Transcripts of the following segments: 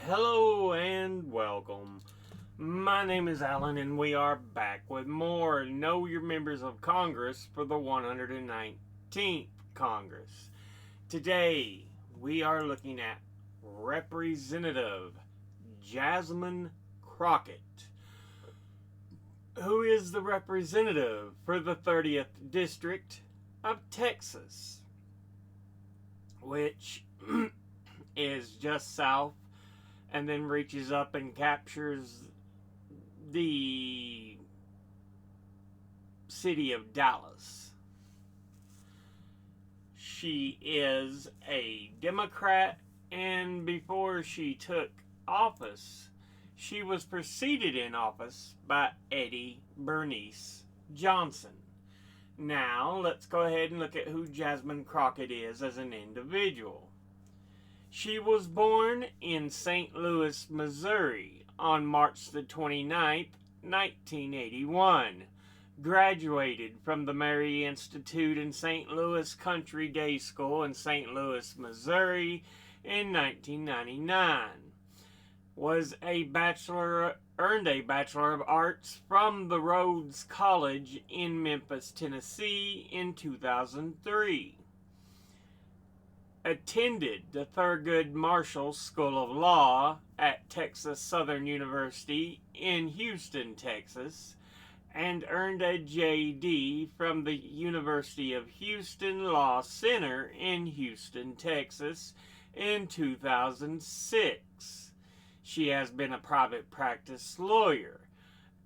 Hello and welcome. My name is Alan, and we are back with more Know Your Members of Congress for the 119th Congress. Today, we are looking at Representative Jasmine Crockett, who is the representative for the 30th District of Texas, which is just south and then reaches up and captures the city of Dallas. She is a Democrat, and before she took office, she was preceded in office by Eddie Bernice Johnson. Now, let's go ahead and look at who Jasmine Crockett is as an individual. She was born in St. Louis, Missouri on March the 29th, 1981. Graduated from the Mary Institute and St. Louis Country Day School in St. Louis, Missouri in 1999. Earned a Bachelor of Arts from the Rhodes College in Memphis, Tennessee in 2003. Attended the Thurgood Marshall School of Law at Texas Southern University in Houston, Texas, and earned a JD from the University of Houston Law Center in Houston, Texas in 2006. She has been a private practice lawyer,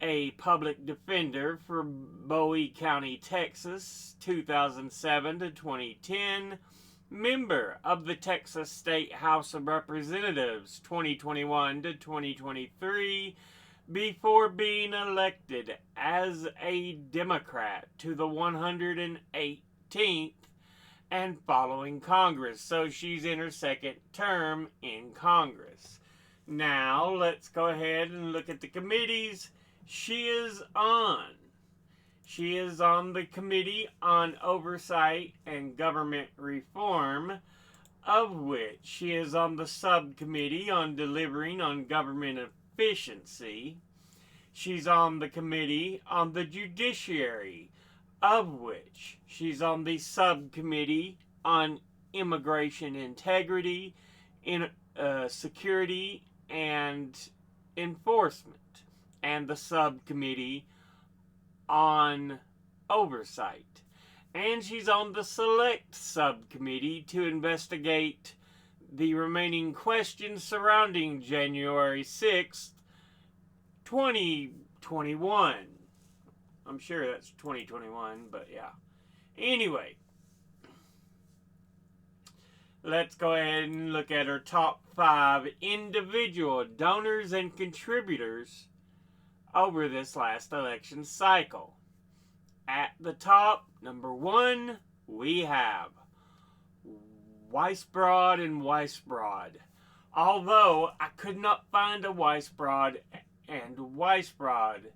a public defender for Bowie County, Texas, 2007 to 2010, member of the Texas State House of Representatives 2021 to 2023 before being elected as a Democrat to the 118th and following Congress. So she's in her second term in Congress. Now let's go ahead and look at the committees she is on. She is on the Committee on Oversight and Government Reform, of which she is on the Subcommittee on Delivering on Government Efficiency. She's on the Committee on the Judiciary, of which she's on the Subcommittee on Immigration Integrity, Security, and Enforcement, and the Subcommittee on Oversight. And she's on the Select Subcommittee to investigate the remaining questions surrounding January 6th, 2021. I'm sure that's 2021, but yeah. Anyway, let's go ahead and look at her top 5 individual donors and contributors over this last election cycle. At the top, number 1, we have Weisbrod and Weisbrod. Although I could not find a Weisbrod and Weisbrod,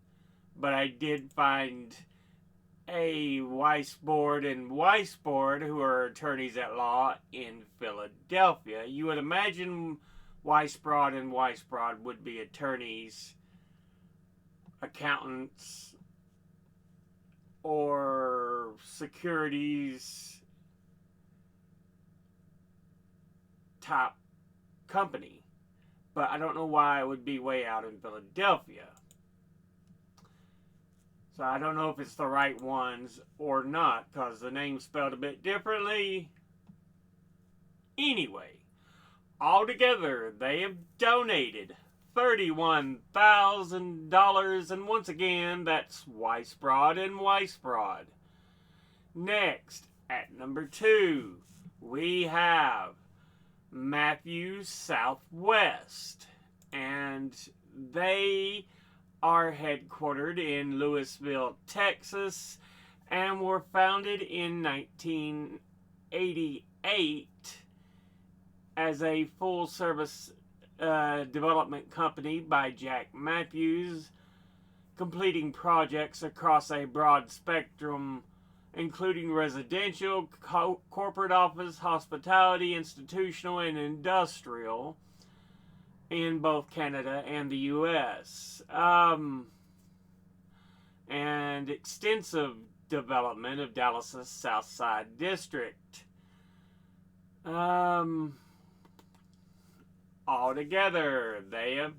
but I did find a Weisbrod and Weisbrod, who are attorneys at law in Philadelphia. You would imagine Weisbrod and Weisbrod would be attorneys, accountants, or securities type company, but I don't know why it would be way out in Philadelphia. So I don't know if it's the right ones or not, because the name's spelled a bit differently. Anyway, altogether they have donated $31,000, and once again, that's Weisbrod and Weisbrod. Next, at number 2, we have Matthews Southwest, and they are headquartered in Louisville, Texas, and were founded in 1988 as a full-service development company by Jack Matthews, completing projects across a broad spectrum, including residential, corporate office, hospitality, institutional, and industrial. in both Canada and the U.S. And extensive development of Dallas's South Side District. Altogether, they have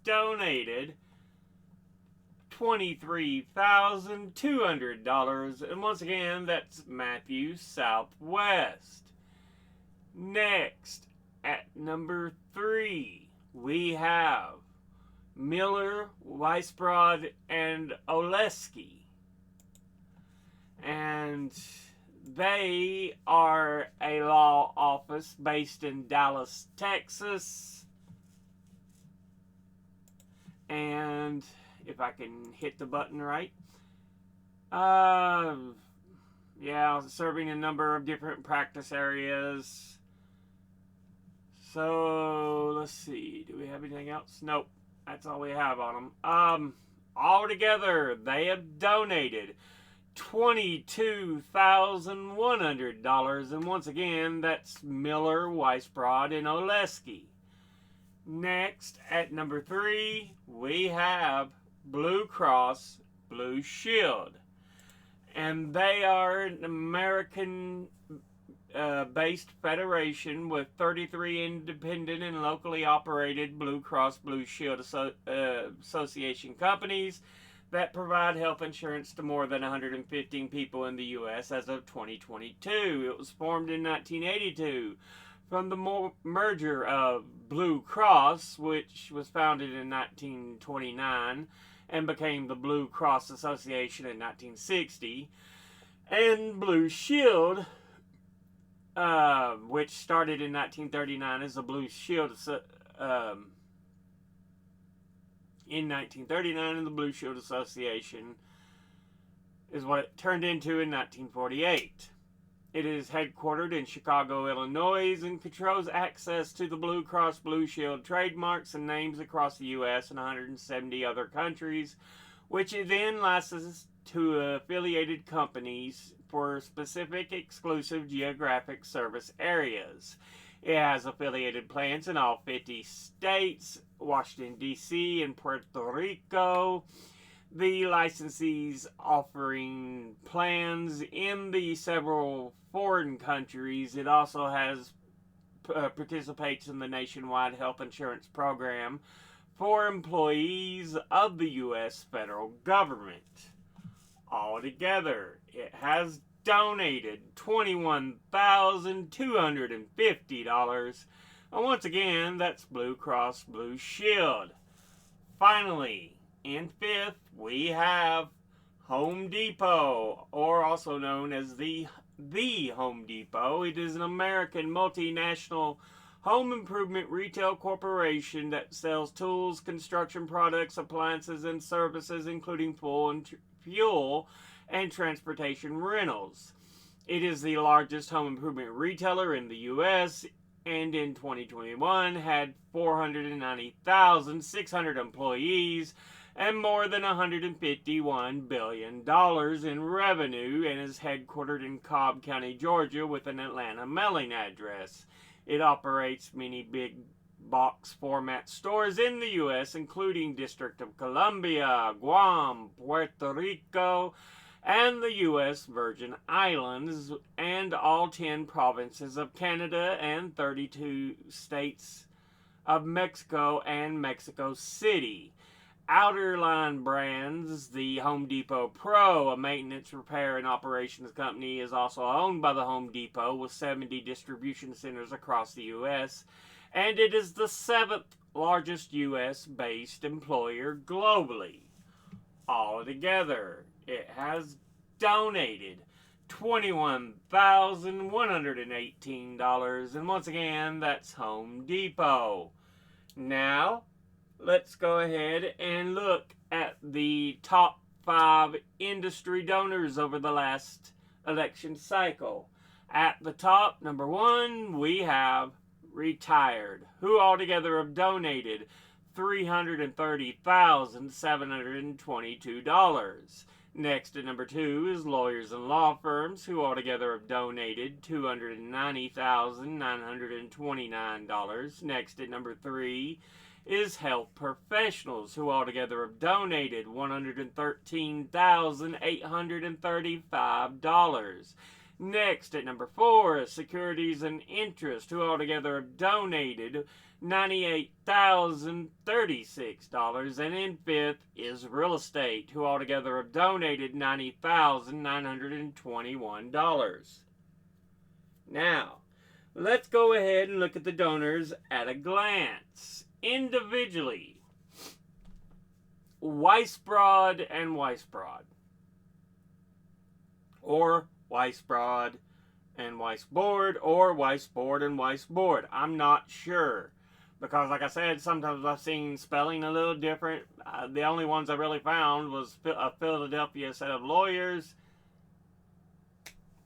donated $23,200, and once again, that's Matthews Southwest. Next, at number 3, we have Miller, Weisbrod, and Oleski. And they are a law office based in Dallas, Texas. And if I can hit the button right. Yeah, serving a number of different practice areas. So, let's see. Do we have anything else? Nope. That's all we have on them. Altogether, they have donated $22,100. And once again, that's Miller, Weisbrod, and Oleski. Next, at number 3, we have Blue Cross Blue Shield. And they are an American based federation with 33 independent and locally operated Blue Cross Blue Shield Association companies that provide health insurance to more than 115 people in the U.S. as of 2022. It was formed in 1982 from the merger of Blue Cross, which was founded in 1929 and became the Blue Cross Association in 1960, and Blue Shield, which started in 1939 as the Blue Shield in 1939, and the Blue Shield Association is what it turned into in 1948. It is headquartered in Chicago, Illinois, and controls access to the Blue Cross Blue Shield trademarks and names across the U.S. and 170 other countries, which it then licenses to affiliated companies for specific exclusive geographic service areas. It has affiliated plans in all 50 states, Washington, D.C., and Puerto Rico. The licensees offering plans in the several foreign countries. It also has participates in the nationwide health insurance program for employees of the U.S. federal government. Altogether, it has donated $21,250. And once again, that's Blue Cross Blue Shield. Finally, in 5th, we have Home Depot, or also known as the Home Depot. It is an American multinational home improvement retail corporation that sells tools, construction products, appliances, and services, including fuel and transportation rentals. It is the largest home improvement retailer in the U.S., and in 2021 had 490,600 employees and more than $151 billion in revenue, and is headquartered in Cobb County, Georgia, with an Atlanta mailing address. It operates many big box format stores in the U.S., including District of Columbia, Guam, Puerto Rico, and the U.S. Virgin Islands, and all 10 provinces of Canada, and 32 states of Mexico and Mexico City. Outer line brands, the Home Depot Pro, a maintenance, repair, and operations company, is also owned by the Home Depot with 70 distribution centers across the U.S., and it is the 7th largest U.S.-based employer globally. Altogether, it has donated $21,118, and once again, that's Home Depot. Now, let's go ahead and look at the top 5 industry donors over the last election cycle. At the top, number 1, we have Retired, who altogether have donated $330,722. Next at number 2 is lawyers and law firms, who altogether have donated $290,929. Next at number 3 is health professionals, who altogether have donated $113,835. Next at number 4 is securities and interest, who altogether have donated $98,036. And in fifth is real estate, who altogether have donated $90,921. Now, let's go ahead and look at the donors at a glance. Individually, Weisbrod and Weisbrod, or Weisbrod and Weisbord, or Weisbord and Weisbord. I'm not sure, because like I said, sometimes I've seen spelling a little different. The only ones I really found was a Philadelphia set of lawyers.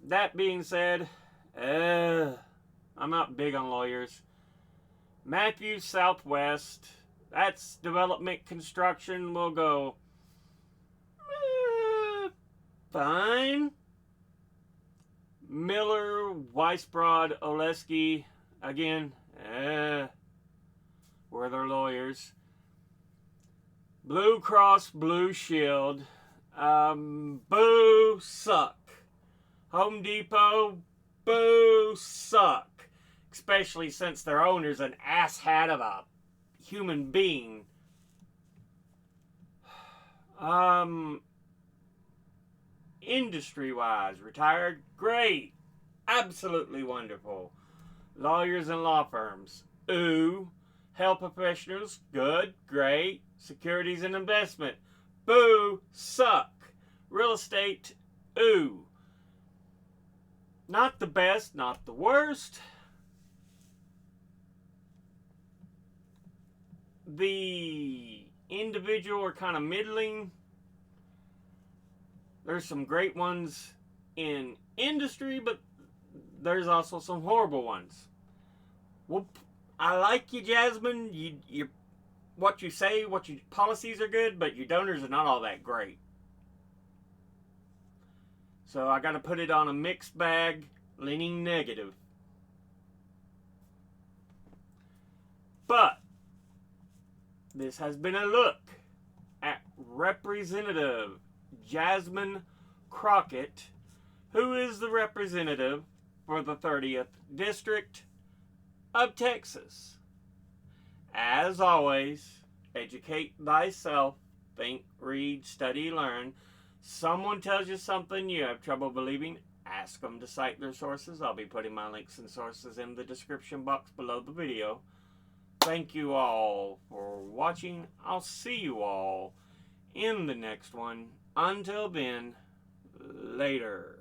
That being said, I'm not big on lawyers. Matthews Southwest, that's development construction, will go fine. Miller, Weisbrod, Oleski, again, were their lawyers. Blue Cross Blue Shield, boo, suck. Home Depot, boo, suck. Especially since their owner's an asshat of a human being. Industry-wise, retired, great. Absolutely wonderful. Lawyers and law firms, ooh. Health professionals, good, great. Securities and investment, boo, suck. Real estate, ooh. Not the best, not the worst. The individual are kind of middling. There's some great ones in industry, but there's also some horrible ones. Well, I like you, Jasmine. You what you say, what your policies are good, but your donors are not all that great. So I got to put it on a mixed bag, leaning negative. But this has been a look at Representative Jasmine Crockett, who is the representative for the 30th District of Texas. As always, educate thyself, think, read, study, learn. Someone tells you something you have trouble believing, ask them to cite their sources. I'll be putting my links and sources in the description box below the video. Thank you all for watching. I'll see you all in the next one. Until then, later.